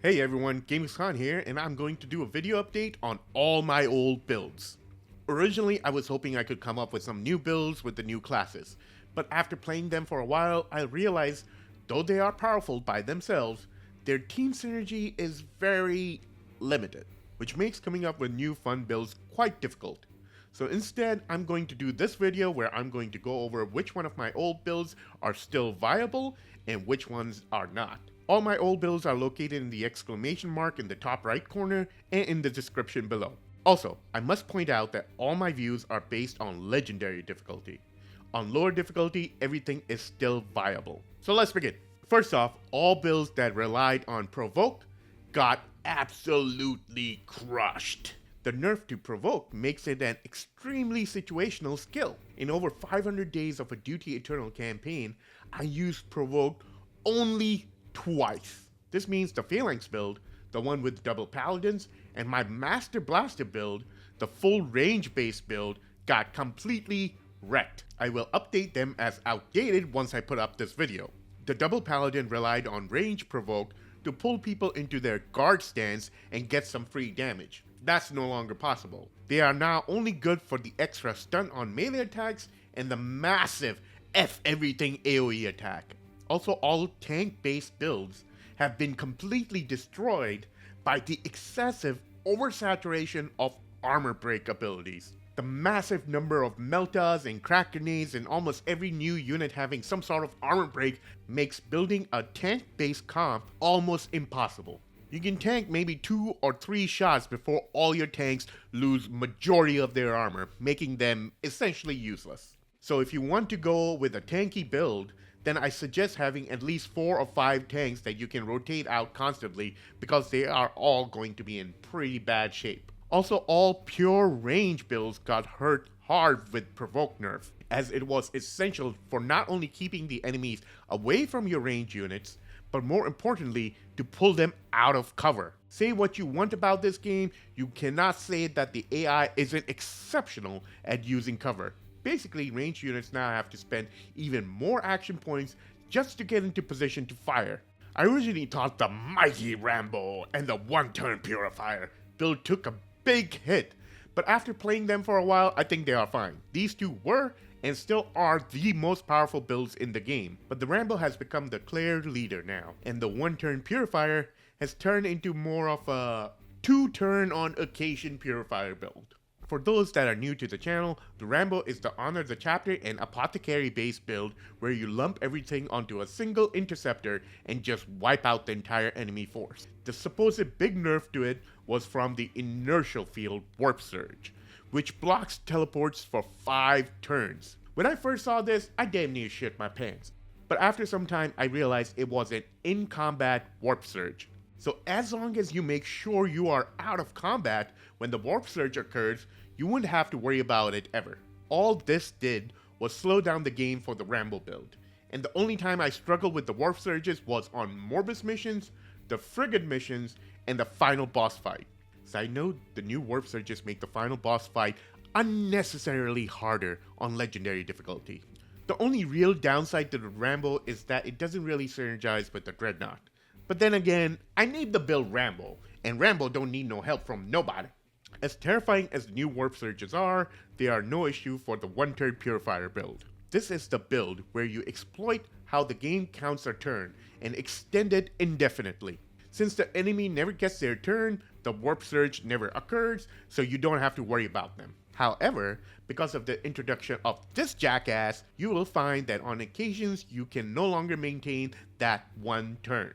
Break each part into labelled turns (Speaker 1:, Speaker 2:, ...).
Speaker 1: Hey everyone, Gamers Khan here, and I'm going to do a video update on all my old builds. Originally, I was hoping I could come up with some new builds with the new classes, but after playing them for a while, I realized, though they are powerful by themselves, their team synergy is very limited, which makes coming up with new fun builds quite difficult. So instead, I'm going to do this video where I'm going to go over which one of my old builds are still viable and which ones are not. All my old builds are located in the exclamation mark in the top right corner and in the description below. Also, I must point out that all my views are based on legendary difficulty. On lower difficulty, everything is still viable. So let's begin. First off, all builds that relied on provoke got absolutely crushed. The nerf to provoke makes it an extremely situational skill. In over 500 days of a Duty Eternal campaign, I used provoke only twice. This means the Phalanx build, the one with double paladins, and my Master Blaster build, the full range based build, got completely wrecked. I will update them as outdated once I put up this video. The double paladin relied on range provoke to pull people into their guard stance and get some free damage. That's no longer possible. They are now only good for the extra stun on melee attacks and the massive F everything AoE attack. Also, all tank-based builds have been completely destroyed by the excessive oversaturation of armor break abilities. The massive number of meltas and crack grenades and almost every new unit having some sort of armor break makes building a tank-based comp almost impossible. You can tank maybe 2 or 3 shots before all your tanks lose majority of their armor, making them essentially useless. So if you want to go with a tanky build, then I suggest having at least 4 or 5 tanks that you can rotate out constantly because they are all going to be in pretty bad shape. Also, all pure range builds got hurt hard with provoke nerf, as it was essential for not only keeping the enemies away from your range units, but more importantly, to pull them out of cover. Say what you want about this game, you cannot say that the AI isn't exceptional at using cover. Basically, ranged units now have to spend even more action points just to get into position to fire. I originally thought the mighty Rambo and the Turn Purifier build took a big hit, but after playing them for a while, I think they are fine. These two were and still are the most powerful builds in the game, but the Rambo has become the clear leader now, and the Turn Purifier has turned into more of a 2-turn on occasion purifier build. For those that are new to the channel, the Rambo is the Honor the Chapter and Apothecary based build where you lump everything onto a single interceptor and just wipe out the entire enemy force. The supposed big nerf to it was from the Inertial Field Warp Surge, which blocks teleports for 5 turns. When I first saw this, I damn near shit my pants. But after some time, I realized it was an in-combat Warp Surge. So as long as you make sure you are out of combat when the Warp Surge occurs, you wouldn't have to worry about it ever. All this did was slow down the game for the Rambo build, and the only time I struggled with the Warp Surges was on Morbus missions, the Frigate missions, and the final boss fight. Side note, the new Warp Surges make the final boss fight unnecessarily harder on legendary difficulty. The only real downside to the Rambo is that it doesn't really synergize with the Dreadnought. But then again, I named the build Rambo, and Rambo don't need no help from nobody. As terrifying as the new Warp Surges are, they are no issue for the Turn Purifier build. This is the build where you exploit how the game counts a turn and extend it indefinitely. Since the enemy never gets their turn, the Warp Surge never occurs, so you don't have to worry about them. However, because of the introduction of this jackass, you will find that on occasions you can no longer maintain that one turn.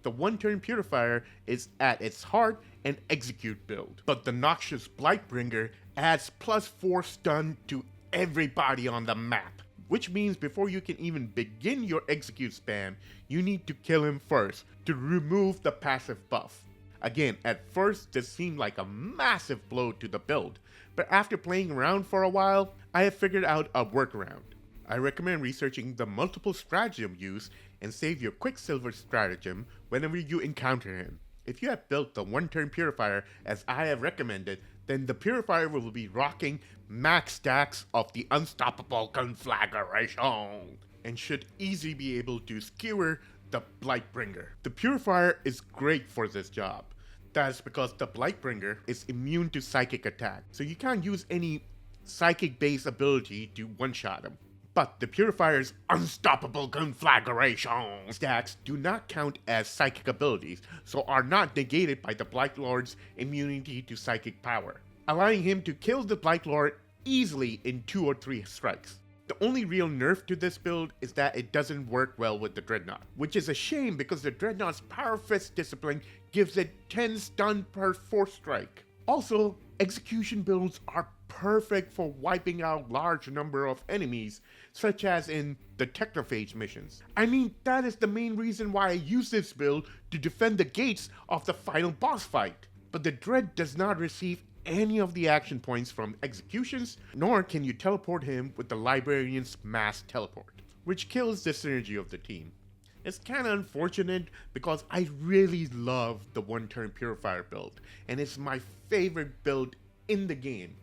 Speaker 1: The Turn Purifier is at its heart an execute build, but the noxious Blightbringer adds +4 stun to everybody on the map, which means before you can even begin your execute spam, you need to kill him first to remove the passive buff. Again, at first this seemed like a massive blow to the build, but after playing around for a while, I have figured out a workaround. I recommend researching the multiple stratagem use and save your Quicksilver stratagem whenever you encounter him. If you have built the Turn Purifier as I have recommended, then the Purifier will be rocking max stacks of the Unstoppable Conflagration and should easily be able to skewer the Blightbringer. The Purifier is great for this job. That's because the Blightbringer is immune to psychic attack, so you can't use any psychic-based ability to one-shot him. But the Purifier's unstoppable conflagration stats do not count as psychic abilities, so are not negated by the Blight Lord's immunity to psychic power, allowing him to kill the Blight Lord easily in 2 or 3 strikes. The only real nerf to this build is that it doesn't work well with the Dreadnought, which is a shame because the Dreadnought's Power Fist discipline gives it 10 stun per 4th strike. Also, execution builds are perfect for wiping out large number of enemies, such as in the Technophage missions. I mean, that is the main reason why I use this build to defend the gates of the final boss fight. But the Dread does not receive any of the action points from executions, nor can you teleport him with the Librarian's mass teleport, which kills the synergy of the team. It's kinda unfortunate because I really love the Turn Purifier build, and it's my favorite build in the game.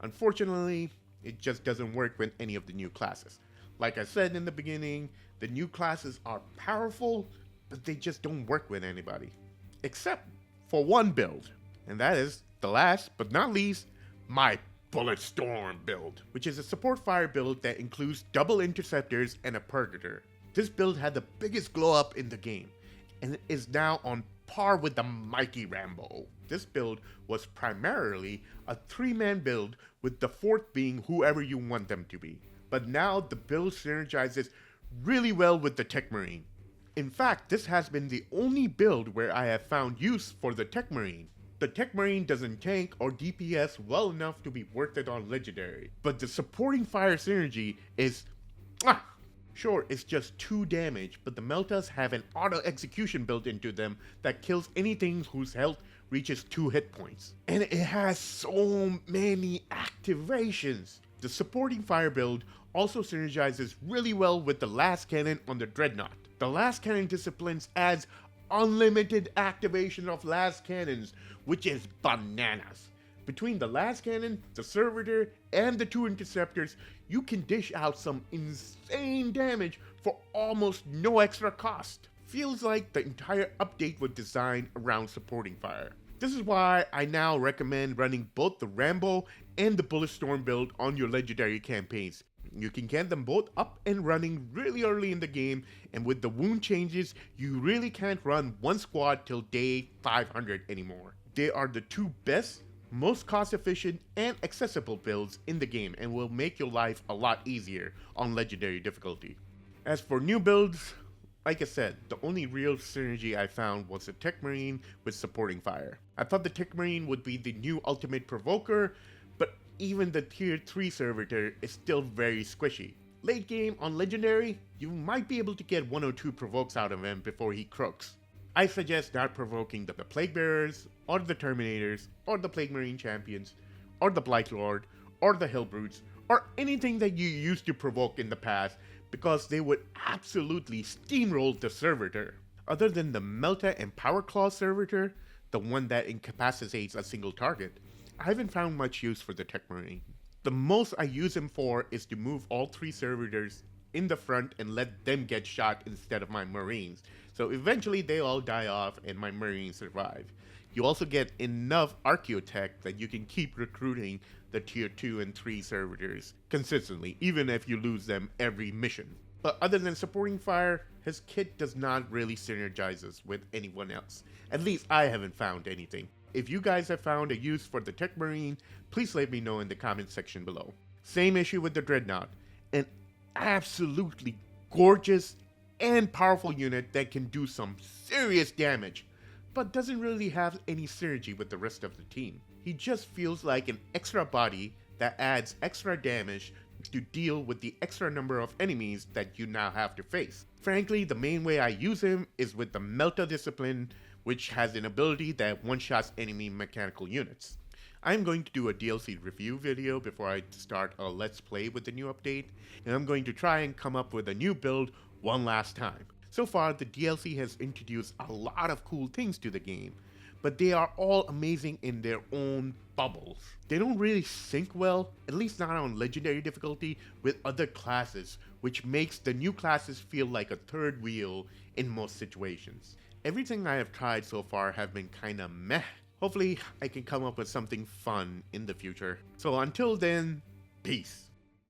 Speaker 1: Unfortunately, it just doesn't work with any of the new classes. Like I said in the beginning, the new classes are powerful, but they just don't work with anybody. Except for one build, and that is, the last but not least, my Bulletstorm build, which is a support fire build that includes double interceptors and a purgator. This build had the biggest glow up in the game, and is now on par with the mighty Rambo. This build was primarily a 3-man build, with the 4th being whoever you want them to be. But now the build synergizes really well with the Techmarine. In fact, this has been the only build where I have found use for the Techmarine. The Techmarine doesn't tank or DPS well enough to be worth it on Legendary, but the supporting fire synergy is sure, it's just 2 damage, but the Meltas have an auto execution built into them that kills anything whose health reaches 2 hit points. And it has so many activations. The supporting fire build also synergizes really well with the last cannon on the Dreadnought. The last cannon disciplines adds unlimited activation of last cannons, which is bananas. Between the last cannon, the servitor, and the 2 interceptors, you can dish out some insane damage for almost no extra cost. Feels like the entire update was designed around supporting fire. This is why I now recommend running both the Rambo and the Bulletstorm build on your legendary campaigns. You can get them both up and running really early in the game, and with the wound changes, you really can't run one squad till day 500 anymore. They are the 2 best, most cost efficient, and accessible builds in the game, and will make your life a lot easier on legendary difficulty. As for new builds, like I said, the only real synergy I found was the Techmarine with supporting fire. I thought the Techmarine would be the new ultimate provoker, but even the tier 3 servitor is still very squishy. Late game on legendary, you might be able to get 1 or 2 provokes out of him before he crooks. I suggest not provoking the Plague Bearers, or the Terminators, or the Plague Marine Champions, or the Blight Lord, or the Hellbrutes, or anything that you used to provoke in the past, because they would absolutely steamroll the servitor. Other than the Melta and Power Claw servitor, the one that incapacitates a single target, I haven't found much use for the Techmarine. The most I use him for is to move all 3 servitors in the front and let them get shot instead of my Marines, so eventually they all die off and my Marines survive. You also get enough Archaeotech that you can keep recruiting the tier 2 and 3 servitors consistently, even if you lose them every mission. But other than supporting fire, his kit does not really synergize with anyone else. At least I haven't found anything. If you guys have found a use for the Techmarine, please let me know in the comment section below. Same issue with the Dreadnought, an absolutely gorgeous and powerful unit that can do some serious damage, but doesn't really have any synergy with the rest of the team. He just feels like an extra body that adds extra damage to deal with the extra number of enemies that you now have to face. Frankly, the main way I use him is with the Melta discipline, which has an ability that one-shots enemy mechanical units. I'm going to do a DLC review video before I start a Let's Play with the new update, and I'm going to try and come up with a new build one last time. So far, the DLC has introduced a lot of cool things to the game, but they are all amazing in their own bubbles. They don't really sync well, at least not on legendary difficulty, with other classes, which makes the new classes feel like a third wheel in most situations. Everything I have tried so far have been kinda meh. Hopefully I can come up with something fun in the future. So until then, peace.